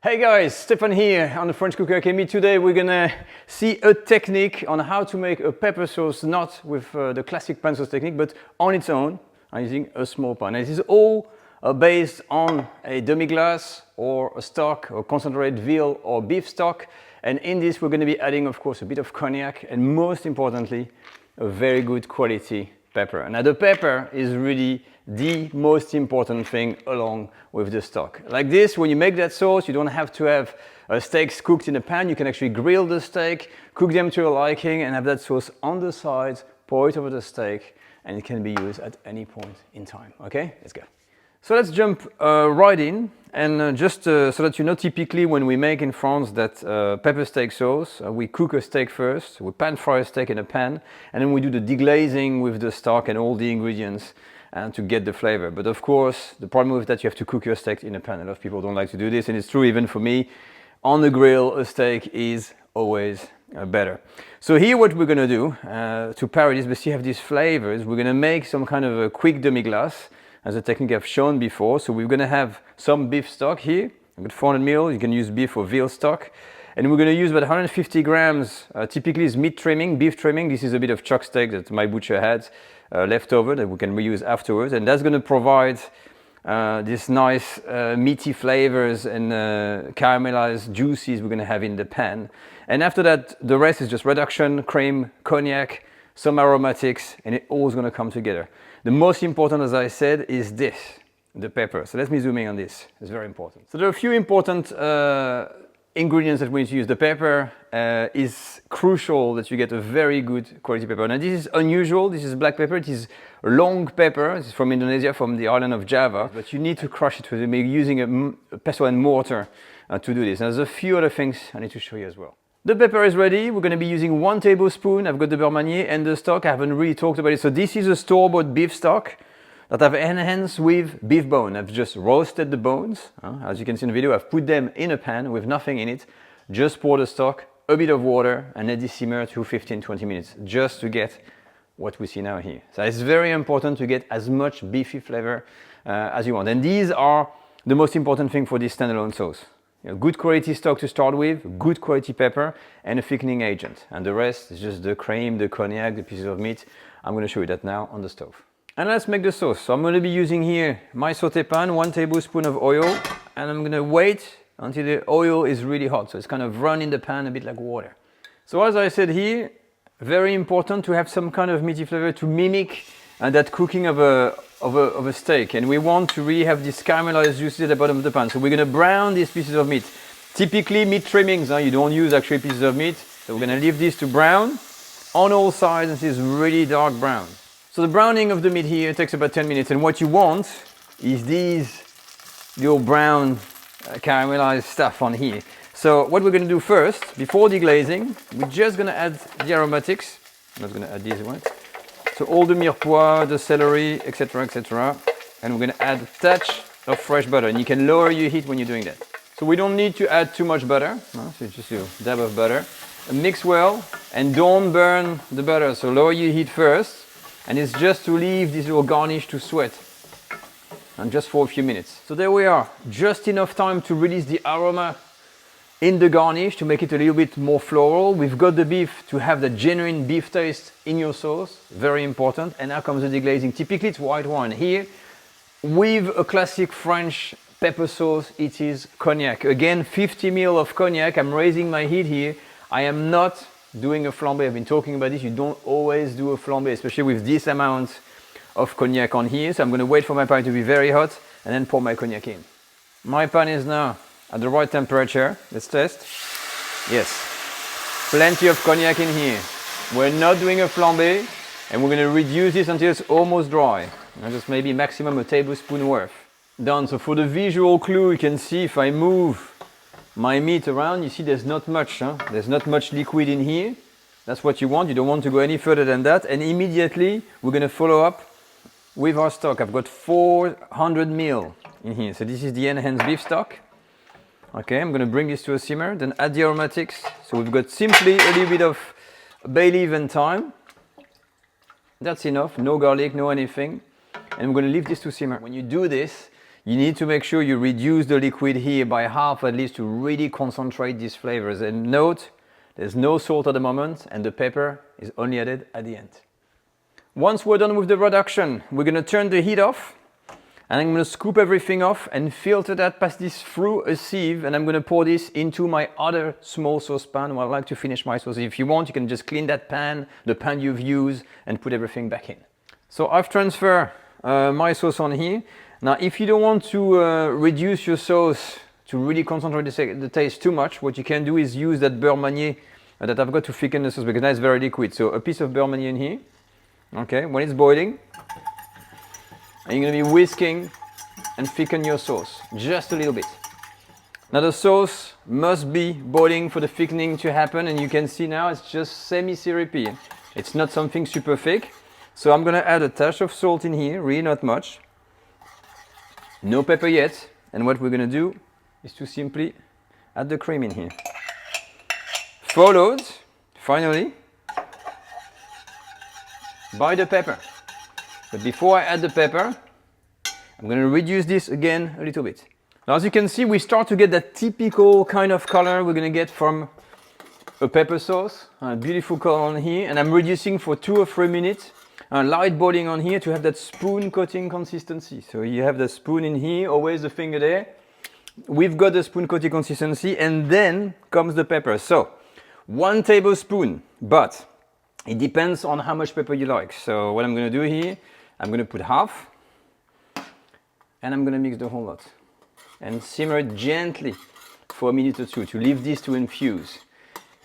Hey guys, Stephane here on the French Cooker Academy. Today we're gonna see a technique on how to make a pepper sauce, not with the classic pan sauce technique, but on its own, using a small pan. And this is all based on a demi-glace or a stock or concentrated veal or beef stock. And in this we're gonna be adding, of course, a bit of cognac and most importantly, a very good quality pepper. Now the pepper is really the most important thing along with the stock. Like this, when you make that sauce, you don't have to have steaks cooked in a pan. You can actually grill the steak, cook them to your liking, and have that sauce on the sides, pour it over the steak, and it can be used at any point in time. Okay, let's go. So let's jump right in, and just so that you know, typically when we make in France that pepper steak sauce, we cook a steak first, we pan fry a steak in a pan, and then we do the deglazing with the stock and all the ingredients and to get the flavor. But of course, the problem with that, you have to cook your steak in a pan. A lot of people don't like to do this, and it's true even for me. On the grill, a steak is always better. So here what we're gonna do to parry this, but you have these flavors, we're gonna make some kind of a quick demi-glace, as a technique I've shown before. So we're gonna have some beef stock here. I've got 400 ml, you can use beef or veal stock. And we're gonna use about 150 grams, typically is meat trimming, beef trimming. This is a bit of chuck steak that my butcher had left over that we can reuse afterwards. And that's gonna provide this nice meaty flavors and caramelized juices we're gonna have in the pan. And after that, the rest is just reduction, cream, cognac, some aromatics, and it all's gonna come together. The most important, as I said, is this, the pepper. So let me zoom in on this, it's very important. So there are a few important ingredients that we need to use. The pepper is crucial that you get a very good quality pepper. Now this is unusual, this is black pepper, it is long pepper, this is from Indonesia, from the island of Java, but you need to crush it with it, maybe using a pestle and mortar to do this. And there's a few other things I need to show you as well. The pepper is ready. We're going to be using 1 tablespoon. I've got the beurre manier and the stock. I haven't really talked about it. So this is a store-bought beef stock that I've enhanced with beef bone. I've just roasted the bones. As you can see in the video, I've put them in a pan with nothing in it. Just pour the stock, a bit of water, and let this simmer to 15-20 minutes, just to get what we see now here. So it's very important to get as much beefy flavor as you want. And these are the most important thing for this standalone sauce. Good quality stock to start with, good quality pepper, and a thickening agent. And the rest is just the cream, the cognac, the pieces of meat. I'm going to show you that now on the stove. And let's make the sauce. So I'm going to be using here my sauté pan, 1 tablespoon of oil, and I'm going to wait until the oil is really hot. So it's kind of run in the pan a bit like water. So as I said here, very important to have some kind of meaty flavor to mimic that cooking of a steak, and we want to really have this caramelized juices at the bottom of the pan. So we're going to brown these pieces of meat. Typically meat trimmings, you don't use actually pieces of meat. So we're going to leave this to brown on all sides. This is really dark brown. So the browning of the meat here takes about 10 minutes, and what you want is these little brown caramelized stuff on here. So what we're going to do first, before deglazing, we're just going to add the aromatics. I'm not going to add these ones. So all the mirepoix, the celery, etc., etc. And we're going to add a touch of fresh butter. And you can lower your heat when you're doing that. So we don't need to add too much butter. No? So just a dab of butter. Mix well and don't burn the butter. So lower your heat first. And it's just to leave this little garnish to sweat. And just for a few minutes. So there we are. Just enough time to release the aroma in the garnish to make it a little bit more floral. We've got the beef to have the genuine beef taste in your sauce, very important. And now comes the deglazing. Typically it's white wine. Here, with a classic French pepper sauce, it is cognac. Again, 50 ml of cognac. I'm raising my heat here. I am not doing a flambé. I've been talking about this. You don't always do a flambé, especially with this amount of cognac on here. So I'm going to wait for my pan to be very hot and then pour my cognac in. My pan is now at the right temperature. Let's test. Yes, plenty of cognac in here. We're not doing a flambé, and we're going to reduce this until it's almost dry. And just maybe maximum a tablespoon worth. Done. So for the visual clue, you can see if I move my meat around, you see there's not much. There's not much liquid in here. That's what you want. You don't want to go any further than that. And immediately we're going to follow up with our stock. I've got 400 ml in here. So this is the enhanced beef stock. Okay, I'm going to bring this to a simmer, then add the aromatics. So we've got simply a little bit of bay leaf and thyme. That's enough, no garlic, no anything. And I'm going to leave this to simmer. When you do this, you need to make sure you reduce the liquid here by half at least to really concentrate these flavors. And note, there's no salt at the moment and the pepper is only added at the end. Once we're done with the reduction, we're going to turn the heat off and I'm going to scoop everything off and filter that, pass this through a sieve, and I'm going to pour this into my other small saucepan where I like to finish my sauce. If you want, you can just clean that pan, the pan you've used, and put everything back in. So I've transferred my sauce on here. Now, if you don't want to reduce your sauce to really concentrate the taste too much, what you can do is use that beurre manier that I've got to thicken the sauce, because now it's very liquid. So a piece of beurre manier in here. Okay, when it's boiling, and you're going to be whisking and thicken your sauce just a little bit. Now the sauce must be boiling for the thickening to happen, and you can see now it's just semi-syrupy. It's not something super thick. So I'm going to add a touch of salt in here, really not much. No pepper yet. And what we're going to do is to simply add the cream in here. Followed, finally, by the pepper. But before I add the pepper, I'm going to reduce this again a little bit. Now, as you can see, we start to get that typical kind of color we're going to get from a pepper sauce. A beautiful color on here. And I'm reducing for 2 or 3 minutes. Light boiling on here to have that spoon coating consistency. So you have the spoon in here, always the finger there. We've got the spoon coating consistency, and then comes the pepper. So 1 tablespoon, but it depends on how much pepper you like. So what I'm going to do here, I'm going to put half, and I'm going to mix the whole lot and simmer it gently for a minute or two to leave this to infuse.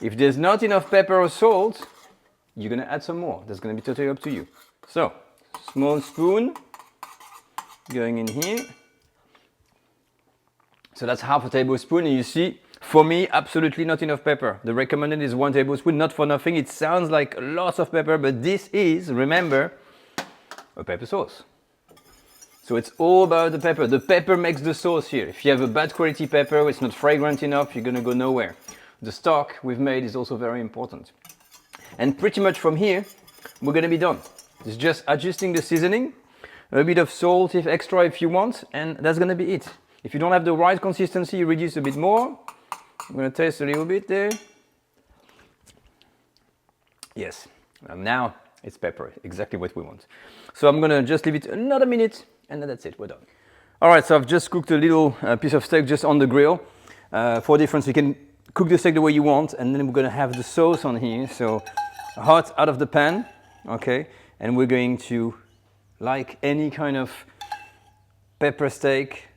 If there's not enough pepper or salt, you're going to add some more. That's going to be totally up to you. So, small spoon going in here. So that's half a tablespoon, and you see, for me, absolutely not enough pepper. The recommended is 1 tablespoon, not for nothing. It sounds like lots of pepper, but this is, remember, a pepper sauce. So it's all about the pepper. The pepper makes the sauce here. If you have a bad quality pepper, it's not fragrant enough, you're going to go nowhere. The stock we've made is also very important. And pretty much from here, we're going to be done. It's just adjusting the seasoning, a bit of salt if extra if you want, and that's going to be it. If you don't have the right consistency, you reduce a bit more. I'm going to taste a little bit there. Yes, now it's pepper, exactly what we want. So I'm going to just leave it another minute, and then that's it, we're done. All right, so I've just cooked a little piece of steak just on the grill. For difference, you can cook the steak the way you want, and then we're going to have the sauce on here. So hot out of the pan, okay? And we're going to, like any kind of pepper steak,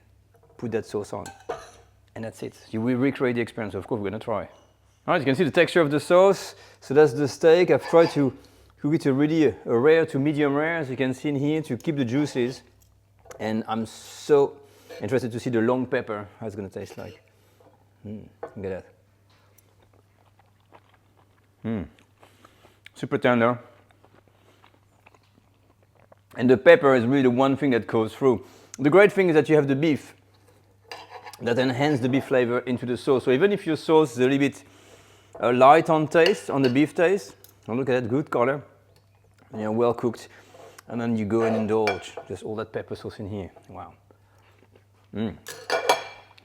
put that sauce on. And that's it. You will recreate the experience. Of course, we're going to try. All right, you can see the texture of the sauce. So that's the steak. I've tried to cook it really a rare to medium rare, as you can see in here, to keep the juices. And I'm so interested to see the long pepper, how it's going to taste like. Look at that. Super tender. And the pepper is really the one thing that goes through. The great thing is that you have the beef that enhances the beef flavor into the sauce. So even if your sauce is a little bit light on taste, on the beef taste, oh, look at that, good color, and you're well cooked, and then you go and indulge just all that pepper sauce in here. Wow.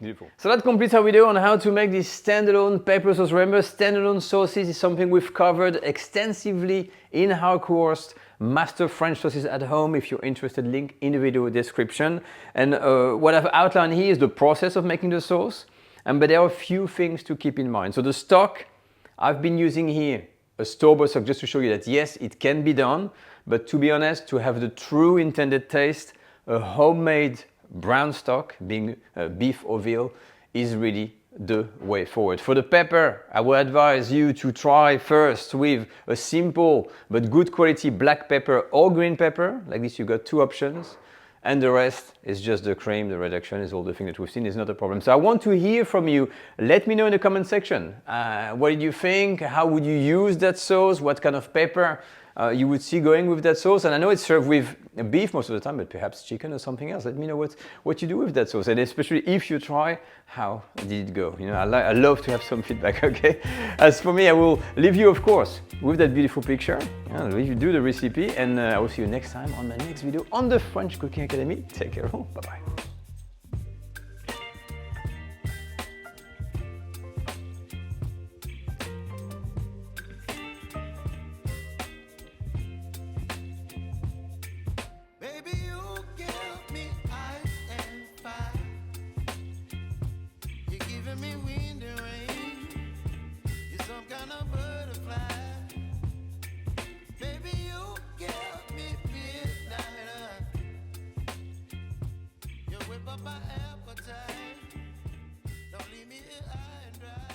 Beautiful. So that completes our video on how to make this standalone pepper sauce. Remember, standalone sauces is something we've covered extensively in our course, Master French Sauces at Home. If you're interested, link in the video description. And what I've outlined here is the process of making the sauce. But there are a few things to keep in mind. So the stock, I've been using here a store-bought stock just to show you that yes, it can be done. But to be honest, to have the true intended taste, a homemade brown stock, being beef or veal, is really the way forward. For the pepper, I would advise you to try first with a simple but good quality black pepper or green pepper. Like this, you got 2 options. And the rest is just the cream, the reduction is all the thing that we've seen, is not a problem. So I want to hear from you. Let me know in the comment section. What did you think? How would you use that sauce? What kind of pepper you would see going with that sauce? And I know it's served with beef most of the time, but perhaps chicken or something else. Let me know what you do with that sauce, and especially if you try, how did it go? You know, I love to have some feedback, okay? As for me, I will leave you, of course, with that beautiful picture. I'll leave you do the recipe, and I will see you next time on my next video on the French Cooking Academy. Take care all. Bye-bye. appetite. Don't leave me here high and dry.